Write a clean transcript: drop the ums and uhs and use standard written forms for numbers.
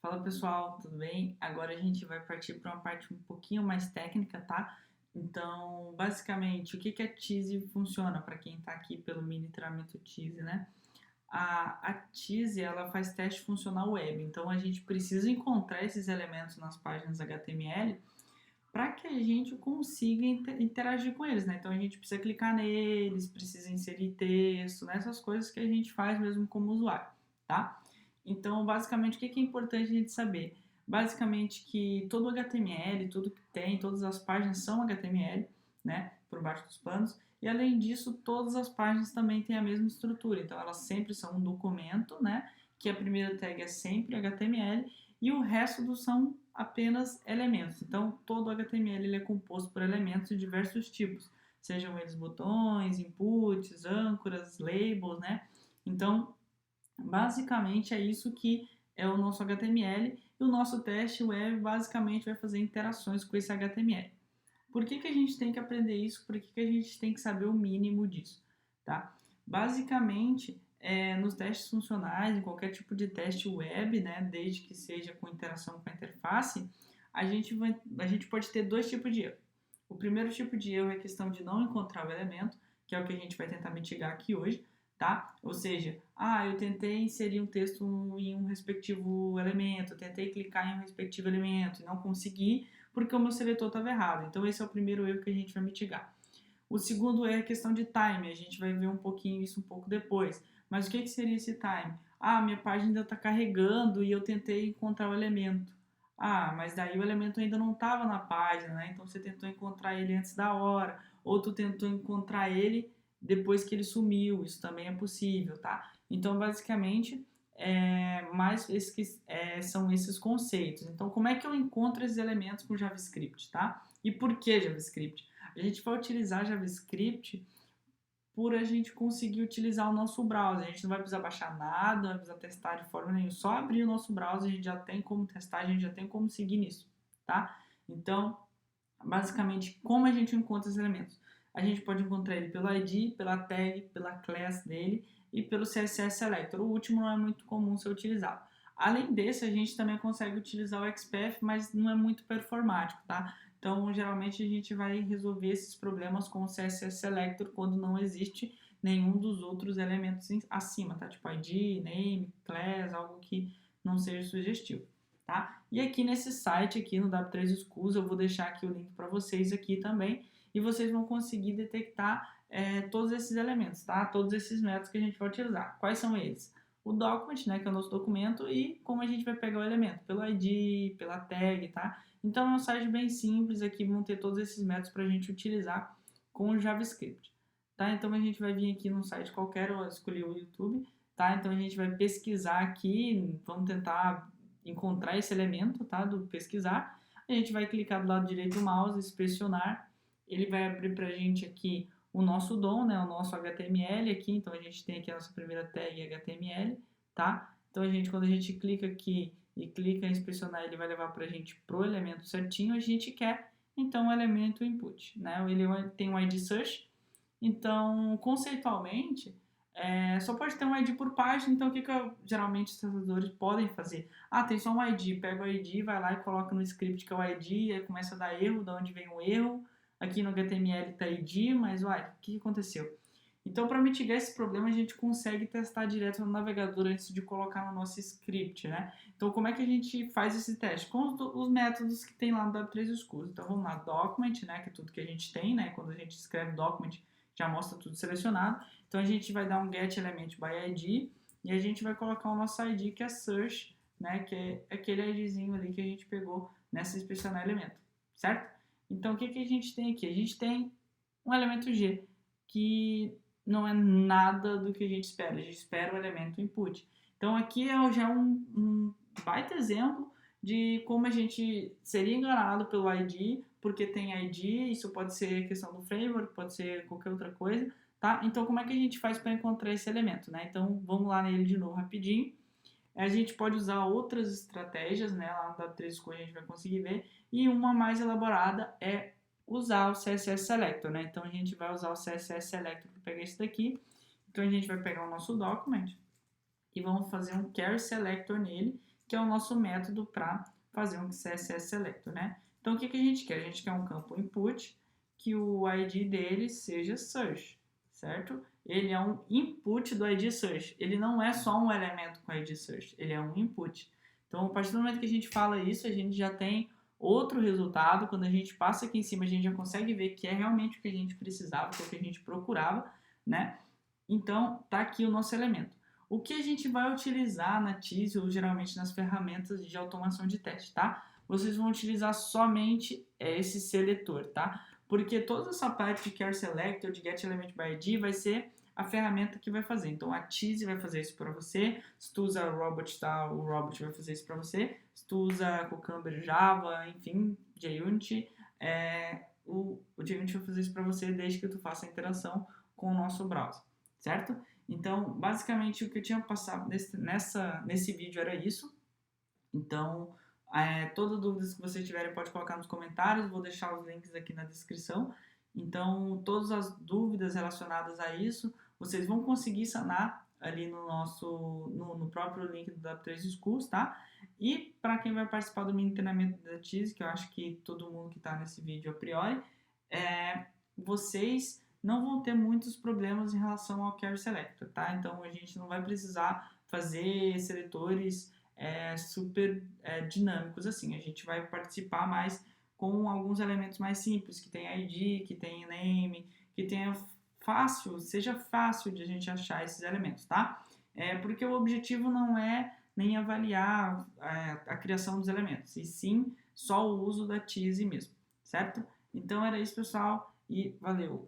Fala pessoal, tudo bem? Agora a gente vai partir para uma parte um pouquinho mais técnica, tá? Então, basicamente, o que que a Tease funciona para quem está aqui pelo mini treinamento Tease, né? A Tease, ela faz teste funcional web, então a gente precisa encontrar esses elementos nas páginas HTML para que a gente consiga interagir com eles, né? Então a gente precisa clicar neles, precisa inserir texto, né? Essas coisas que a gente faz mesmo como usuário, tá? Então, basicamente, o que é importante a gente saber? Basicamente que todo o HTML, tudo que tem, todas as páginas são HTML, né? Por baixo dos panos. E além disso, todas as páginas também têm a mesma estrutura. Então, elas sempre são um documento, né? Que a primeira tag é sempre HTML e o resto são apenas elementos. Então, todo o HTML ele é composto por elementos de diversos tipos, sejam eles botões, inputs, âncoras, labels, né? Então, basicamente é isso que é o nosso HTML e o nosso teste web basicamente vai fazer interações com esse HTML. Por que a gente tem que aprender isso? Por que a gente tem que saber o mínimo disso? Tá? Basicamente, nos testes funcionais, em qualquer tipo de teste web, né, desde que seja com interação com a interface, a gente pode ter dois tipos de erro. O primeiro tipo de erro é a questão de não encontrar o elemento, que é o que a gente vai tentar mitigar aqui hoje, tá? Ou seja, eu tentei inserir um texto em um respectivo elemento, tentei clicar em um respectivo elemento e não consegui porque o meu seletor estava errado. Então esse é o primeiro erro que a gente vai mitigar. O segundo é a questão de time, a gente vai ver um pouquinho isso um pouco depois. Mas o que seria esse time? Minha página ainda está carregando e eu tentei encontrar o elemento. Mas daí o elemento ainda não estava na página, né? Então você tentou encontrar ele antes da hora, ou tu tentou encontrar ele depois que ele sumiu, isso também é possível, tá? Então basicamente são esses conceitos. Então como é que eu encontro esses elementos com JavaScript, tá? E por que JavaScript? A gente vai utilizar JavaScript por a gente conseguir utilizar o nosso browser. A gente não vai precisar baixar nada, não vai precisar testar de forma nenhuma. Só abrir o nosso browser, a gente já tem como testar, a gente já tem como seguir nisso, tá? Então, basicamente, como a gente encontra esses elementos? A gente pode encontrar ele pelo ID, pela tag, pela class dele e pelo CSS Selector. O último não é muito comum ser utilizado. Além desse, a gente também consegue utilizar o XPath, mas não é muito performático, tá? Então, geralmente, a gente vai resolver esses problemas com o CSS Selector quando não existe nenhum dos outros elementos acima, tá? Tipo ID, name, class, algo que não seja sugestivo, tá? E aqui nesse site, aqui no W3 Schools, eu vou deixar aqui o link para vocês aqui também, e vocês vão conseguir detectar todos esses elementos, tá? Todos esses métodos que a gente vai utilizar. Quais são eles? O document, né, que é o nosso documento, e como a gente vai pegar o elemento, pelo ID, pela tag, tá? Então é um site bem simples, aqui vão ter todos esses métodos para a gente utilizar com o JavaScript, tá? Então a gente vai vir aqui num site qualquer, eu escolhi o YouTube, tá? Então a gente vai pesquisar aqui, vamos tentar encontrar esse elemento, tá? Do pesquisar, a gente vai clicar do lado direito do mouse, inspecionar, ele vai abrir para a gente aqui o nosso DOM, né? O nosso HTML aqui, então a gente tem aqui a nossa primeira tag HTML, tá? Então quando a gente clica aqui e clica em inspecionar, ele vai levar para a gente pro elemento certinho, a gente quer então o elemento input, né? Ele tem um ID search, então conceitualmente só pode ter um ID por página, então o que geralmente os testadores podem fazer? Tem só um ID, pega o ID, vai lá e coloca no script que é o ID, aí começa a dar erro, de onde vem o erro, aqui no HTML está ID, mas o que aconteceu? Então, para mitigar esse problema, a gente consegue testar direto no navegador antes de colocar no nosso script, né? Então, como é que a gente faz esse teste? Com os métodos que tem lá no W3 Schools. Então, vamos lá, document, né, que é tudo que a gente tem, né? Quando a gente escreve document, já mostra tudo selecionado. Então, a gente vai dar um get element by ID e a gente vai colocar o nosso ID, que é search, né, que é aquele IDzinho ali que a gente pegou nessa inspecionar elemento, certo? Então, o que a gente tem aqui? A gente tem um elemento G, que não é nada do que a gente espera. A gente espera o elemento input. Então aqui já é um baita exemplo de como a gente seria enganado pelo ID, porque tem ID, isso pode ser questão do framework, pode ser qualquer outra coisa, tá? Então como é que a gente faz para encontrar esse elemento, né? Então vamos lá nele de novo rapidinho. A gente pode usar outras estratégias, né? Lá no W3 School a gente vai conseguir ver. E uma mais elaborada é usar o CSS Selector, né? Então a gente vai usar o CSS Selector para pegar isso daqui. Então a gente vai pegar o nosso document e vamos fazer um Query Selector nele, que é o nosso método para fazer um CSS Selector, né? Então, o que a gente quer? A gente quer um campo input que o ID dele seja search, certo? Ele é um input do ID search. Ele não é só um elemento com ID search, ele é um input. Então, a partir do momento que a gente fala isso, a gente já tem outro resultado. Quando a gente passa aqui em cima, a gente já consegue ver que é realmente o que a gente precisava, que é o que a gente procurava, né? Então, tá aqui o nosso elemento. O que a gente vai utilizar na Tease ou geralmente nas ferramentas de automação de teste, tá? Vocês vão utilizar somente esse seletor, tá? Porque toda essa parte de Care Select ou de Get Element by ID vai ser a ferramenta que vai fazer. Então, a Tease vai fazer isso para você. Se tu usa Robot, tá? O Robot vai fazer isso para você. Se tu usa Cucumber, Java, enfim, JUnity, o JUnity vai fazer isso para você desde que tu faça a interação com o nosso browser, certo? Então, basicamente, o que eu tinha passado nesse vídeo era isso. Então, todas as dúvidas que vocês tiverem, pode colocar nos comentários. Vou deixar os links aqui na descrição. Então, todas as dúvidas relacionadas a isso, vocês vão conseguir sanar ali no próprio link do W3 Schools, tá? E para quem vai participar do mini treinamento da Tease, que eu acho que todo mundo que está nesse vídeo a priori, vocês não vão ter muitos problemas em relação ao Care Selector, tá? Então, a gente não vai precisar fazer seletores super dinâmicos assim. A gente vai participar mais com alguns elementos mais simples, que tem ID, que tem name, que seja fácil de a gente achar esses elementos, tá? Porque o objetivo não é nem avaliar a criação dos elementos, e sim só o uso da Tease mesmo, certo? Então era isso, pessoal, e valeu!